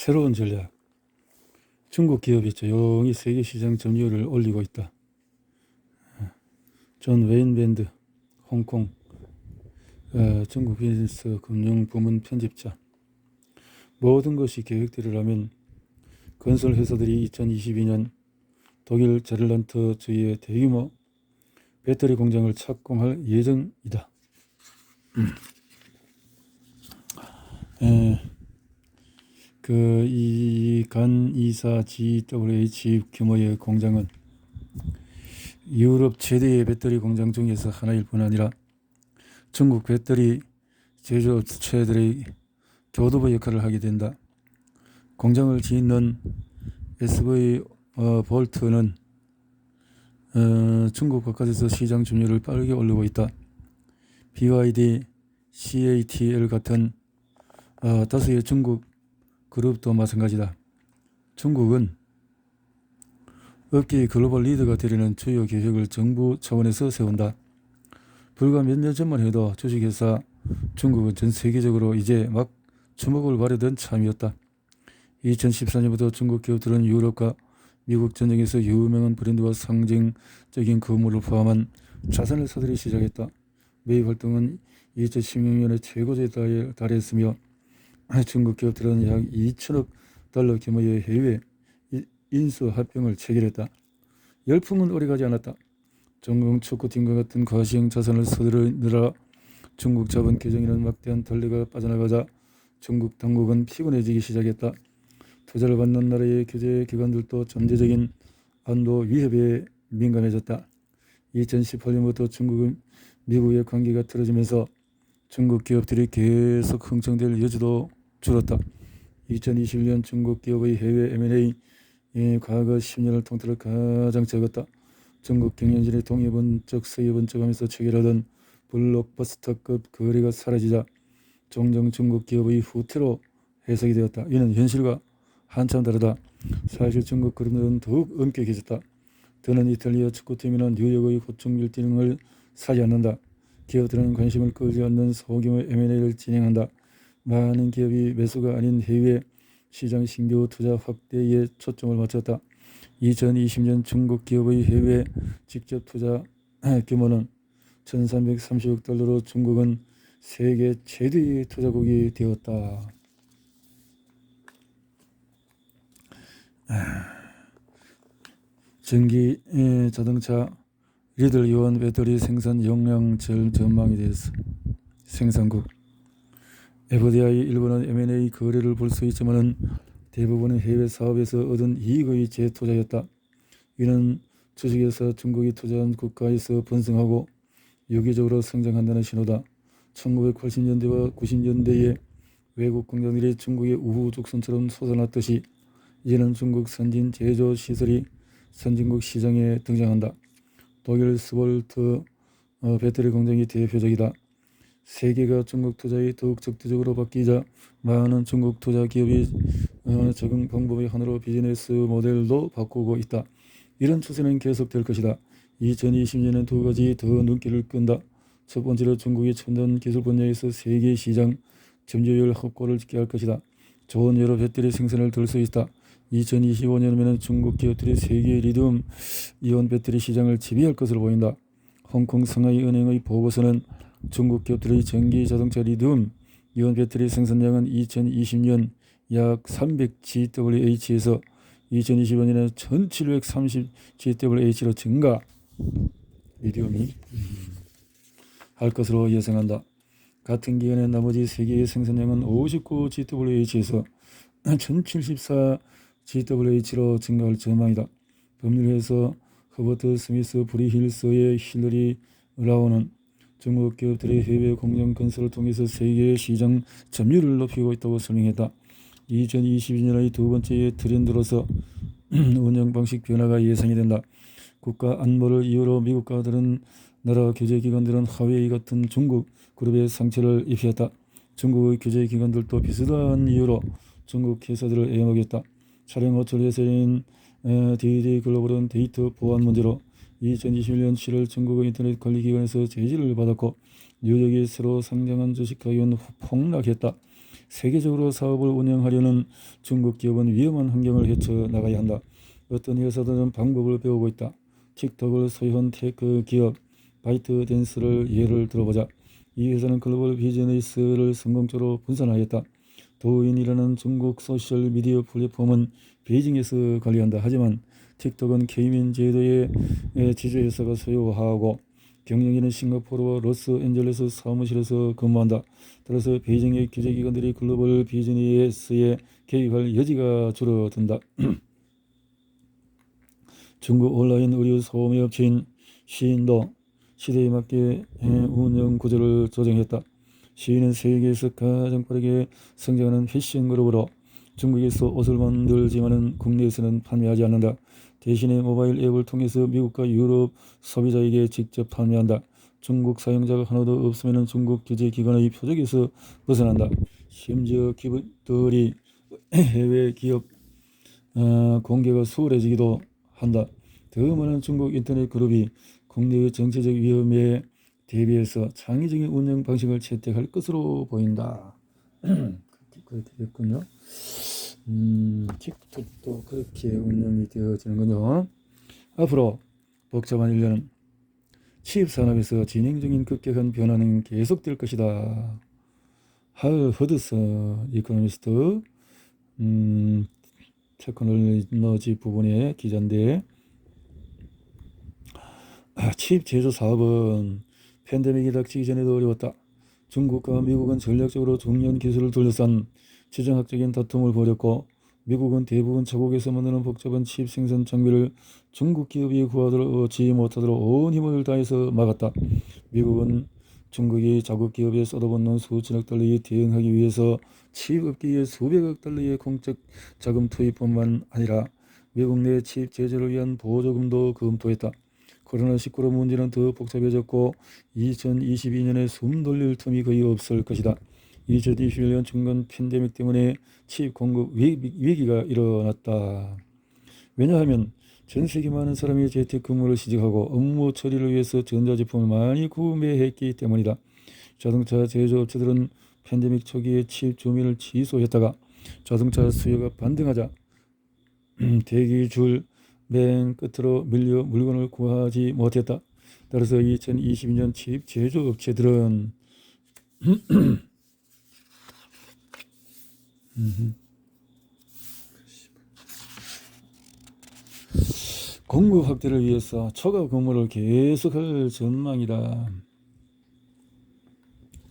새로운 전략. 중국 기업이 조용히 세계 시장 점유율을 올리고 있다. 존 웨인밴드, 홍콩 중국 비즈니스 금융 부문 편집자. 모든 것이 계획대로라면 건설 회사들이 2022년 독일 자를란트 주의 대규모 배터리 공장을 착공할 예정이다. 이 간 24 GWH 규모의 공장은 유럽 최대의 배터리 공장 중에서 하나일 뿐 아니라 중국 배터리 제조업체들의 교두보 역할을 하게 된다. 공장을 짓는 SV 볼트는 중국 바깥에서 시장 점유율을 빠르게 올리고 있다. BYD, CATL 같은 다수의 중국 그룹도 마찬가지다. 중국은 업계의 글로벌 리더가 되려는 주요 계획을 정부 차원에서 세운다. 불과 몇 년 전만 해도 주식회사 중국은 전 세계적으로 이제 막 주목을 받으던 참이었다. 2014년부터 중국 기업들은 유럽과 미국 전쟁에서 유명한 브랜드와 상징적인 건물을 포함한 자산을 사들이기 시작했다. 매입 활동은 2016년에 최고조에 달했으며 중국 기업들은 약 2천억 달러 규모의 해외 인수 합병을 체결했다. 열풍은 오래가지 않았다. 중국 축구팀과 같은 과시형 자산을 서두르느라 중국 자본 계정에는 막대한 돈레가 빠져나가자 중국 당국은 피곤해지기 시작했다. 투자를 받는 나라의 규제 기관들도 잠재적인 안보 위협에 민감해졌다. 2018년부터 중국은 미국의 관계가 틀어지면서 중국 기업들이 계속 흥청될 여지도 줄었다. 2021년 중국 기업의 해외 M&A 과거 10년을 통틀어 가장 적었다. 중국 경영진의 동해번쩍 서해번쩍하면서 체결하던 블록버스터급 거래가 사라지자 종종 중국 기업의 후퇴로 해석이 되었다. 이는 현실과 한참 다르다. 사실 중국 그룹들은 더욱 엄격해졌다. 더는 이탈리아 축구팀이나 뉴욕의 고층 빌딩을 사지 않는다. 기업들은 관심을 끌지 않는 소규모 M&A를 진행한다. 많은 기업이 매수가 아닌 해외 시장 신규 투자 확대에 초점을 맞췄다. 2020년 중국 기업의 해외 직접 투자 규모는 1330억 달러로 중국은 세계 최대의 투자국이 되었다. 전기 자동차 리들 이온 배터리 생산 용량 전망에 대해서 생산국 FDI 일본은 M&A 거래를 볼 수 있지만 대부분은 해외 사업에서 얻은 이익의 재투자였다. 이는 주식회사 중국이 투자한 국가에서 번성하고 유기적으로 성장한다는 신호다. 1980년대와 90년대에 외국 공장들이 중국의 우후죽순처럼 솟아났듯이 이제는 중국 선진 제조 시설이 선진국 시장에 등장한다. 독일 스볼트 배터리 공장이 대표적이다. 세계가 중국 투자에 더욱 적대적으로 바뀌자 많은 중국 투자 기업이 적응 방법의 하나로 비즈니스 모델도 바꾸고 있다. 이런 추세는 계속될 것이다. 2020년엔 두 가지 더 눈길을 끈다. 첫 번째로 중국이 첨단 기술 분야에서 세계 시장 점유율 확보를 짓게 할 것이다. 좋은 여러 배터리 생산을 들 수 있다. 2025년이면 중국 기업들이 세계 리튬 이온 배터리 시장을 지배할 것으로 보인다. 홍콩 상하이 은행의 보고서는 중국 기업들의 전기 자동차 리튬 이온 배터리 생산량은 2020년 약 300GWh에서 2025년에 1730GWh로 증가 리튬이 할 것으로 예상한다. 같은 기간에 나머지 세계의 생산량은 59GWh에서 1074GWh로 증가할 전망이다. 법률회사 허버트 스미스 브리힐스의 힐러리 라운은 중국 기업들의 해외 공장 건설을 통해서 세계 시장 점유율을 높이고 있다고 설명했다. 2022년의 두 번째 트렌드로서 운영 방식 변화가 예상이 된다. 국가 안보를 이유로 미국과 다른 나라 규제기관들은 화웨이 같은 중국 그룹에 상처를 입혔다. 중국의 규제기관들도 비슷한 이유로 중국 회사들을 애용하겠다. 촬영 호출 회사인 DD 글로벌은 데이터 보안 문제로 2021년 7월 중국의 인터넷 관리기관에서 제지를 받았고 뉴욕이 새로 상장한 주식 가격은 폭락했다. 세계적으로 사업을 운영하려는 중국 기업은 위험한 환경을 헤쳐나가야 한다. 어떤 회사들은 방법을 배우고 있다. 틱톡을 소유한 테크 기업 바이트댄스를 예를 들어보자. 이 회사는 글로벌 비즈니스를 성공적으로 분산하였다. 도인이라는 중국 소셜미디어 플랫폼은 베이징에서 관리한다. 하지만 틱톡은 케이민 제도의 지주회사가 소유하고 경영진은 싱가포르와 로스앤젤레스 사무실에서 근무한다. 따라서 베이징의 규제기관들이 글로벌 비즈니스에 개입할 여지가 줄어든다. 중국 온라인 의류 소매업체인 시인도 시대에 맞게 운영 구조를 조정했다. 시인은 세계에서 가장 빠르게 성장하는 패션 그룹으로 중국에서 옷을 만들지만은 국내에서는 판매하지 않는다. 대신에 모바일 앱을 통해서 미국과 유럽 소비자에게 직접 판매한다. 중국 사용자가 하나도 없으면 중국 규제기관의 표적에서 벗어난다. 심지어 기업들이 해외 기업 공개가 수월해지기도 한다. 더 많은 중국 인터넷 그룹이 국내의 정치적 위험에 대비해서 창의적인 운영 방식을 채택할 것으로 보인다. 그렇게 됐군요. 틱톡도 그렇게 운영이 되어지는군요. 앞으로 복잡한 일련은 취입산업에서 진행적인 급격한 변화는 계속될 것이다. 허드슨 이코노미스트 테크놀로지 부분의 기자인데, 칩 제조 사업은 팬데믹이 닥치기 전에도 어려웠다. 중국과 미국은 전략적으로 중요한 기술을 둘러싼 지정학적인 다툼을 벌였고, 미국은 대부분 자국에서 만드는 복잡한 칩 생산 장비를 중국 기업이 구하지 못하도록 온 힘을 다해서 막았다. 미국은 중국이 자국 기업에 쏟아붓는 수천억 달러에 대응하기 위해서 칩 업계에 수백억 달러의 공적 자금 투입뿐만 아니라 미국 내 칩 제조를 위한 보조금도 검토했다. 코로나19로 문제는 더 복잡해졌고 2022년에 숨 돌릴 틈이 거의 없을 것이다. 2021년 중간 팬데믹 때문에 칩 공급 위기가 일어났다. 왜냐하면 전 세계 많은 사람이 재택근무를 시작하고 업무 처리를 위해서 전자제품을 많이 구매했기 때문이다. 자동차 제조업체들은 팬데믹 초기에 칩 주문을 취소했다가 자동차 수요가 반등하자 대기줄 맨 끝으로 밀려 물건을 구하지 못했다. 따라서 2022년 칩 제조업체들은 공급 확대를 위해서 초과 근무를 계속할 전망이다.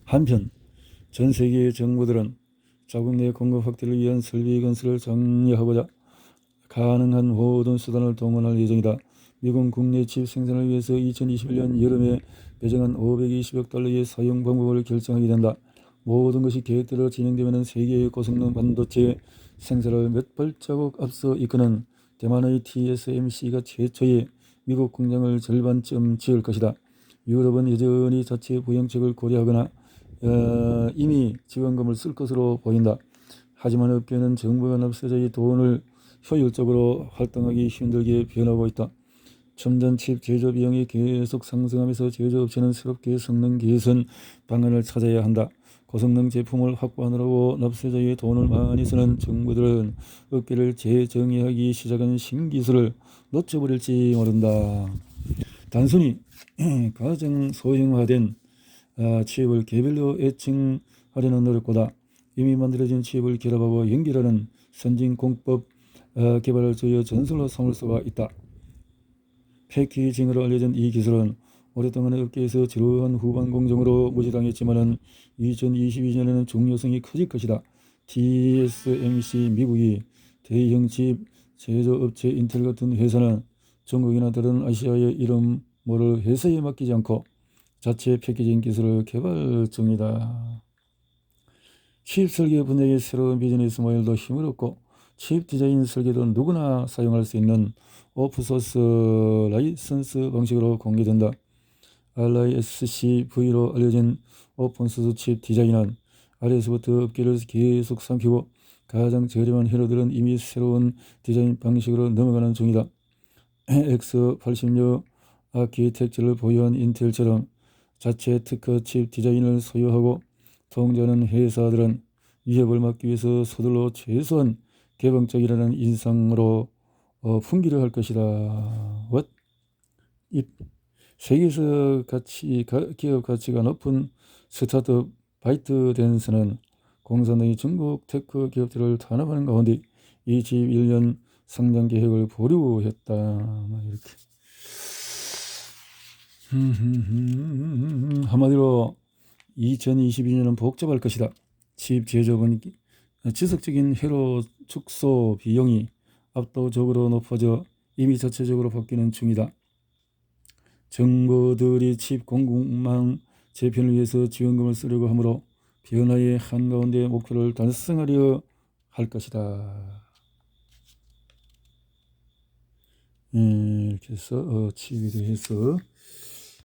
한편 전 세계의 정부들은 자국 내 공급 확대를 위한 설비 건설을 장려하고자 가능한 모든 수단을 동원할 예정이다. 미국 국내 칩 생산을 위해서 2021년 여름에 배정한 520억 달러의 사용 방법을 결정하게 된다. 모든 것이 계획대로 진행되면 세계의 고성능 반도체 생산을 몇 발자국 앞서 이끄는 대만의 TSMC가 최초의 미국 공장을 절반쯤 지을 것이다. 유럽은 여전히 자체 부양책을 고려하거나 이미 지원금을 쓸 것으로 보인다. 하지만 업계는 정부가 납세자의 돈을 효율적으로 활동하기 힘들게 변하고 있다. 첨단 칩 제조 비용이 계속 상승하면서 제조업체는 새롭게 성능 개선 방안을 찾아야 한다. 고성능 제품을 확보하느라고 납세자의 돈을 많이 쓰는 정부들은 업계를 재정의하기 시작한 신기술을 놓쳐버릴지 모른다. 단순히 가장 소형화된 칩을 개별로 애칭하려는 노력보다 이미 만들어진 칩을 결합하고 연결하는 선진 공법 개발을 저희의 전설로 삼을 수가 있다. 패키징으로 알려진 이 기술은 오랫동안 업계에서 지루한 후반 공정으로 무시당했지만 2022년에는 중요성이 커질 것이다. TSMC 미국이 대형 칩 제조업체 인텔 같은 회사는 중국이나 다른 아시아의 이름 모를 회사에 맡기지 않고 자체 패키징 기술을 개발 중이다. 칩 설계 분야의 새로운 비즈니스 모델도 힘을 얻고 칩 디자인 설계도 누구나 사용할 수 있는 오픈소스 라이선스 방식으로 공개된다. RISC-V로 알려진 오픈소스 칩 디자인은 아래에서부터 업계를 계속 삼키고 가장 저렴한 회로들은 이미 새로운 디자인 방식으로 넘어가는 중이다. X86 아키텍처를 보유한 인텔처럼 자체 특허 칩 디자인을 소유하고 통제하는 회사들은 위협을 막기 위해서 서둘러 최소한 개방적이라는 인상으로 풍기려 할 것이다. What? 세계에서 기업 가치가 높은 스타트업 바이트댄스는 공산당이 중국 테크 기업들을 탄압하는 가운데 21년 상장 계획을 보류했다. 이렇게. 한마디로 2022년은 복잡할 것이다. 칩 제조업은 지속적인 회로 축소 비용이 압도적으로 높아져 이미 자체적으로 바뀌는 중이다. 정부들이 칩 공급망 재편을 위해서 지원금을 쓰려고 하므로 변화의 한가운데 목표를 달성하려 할 것이다. 이렇게 해서 칩에 대해서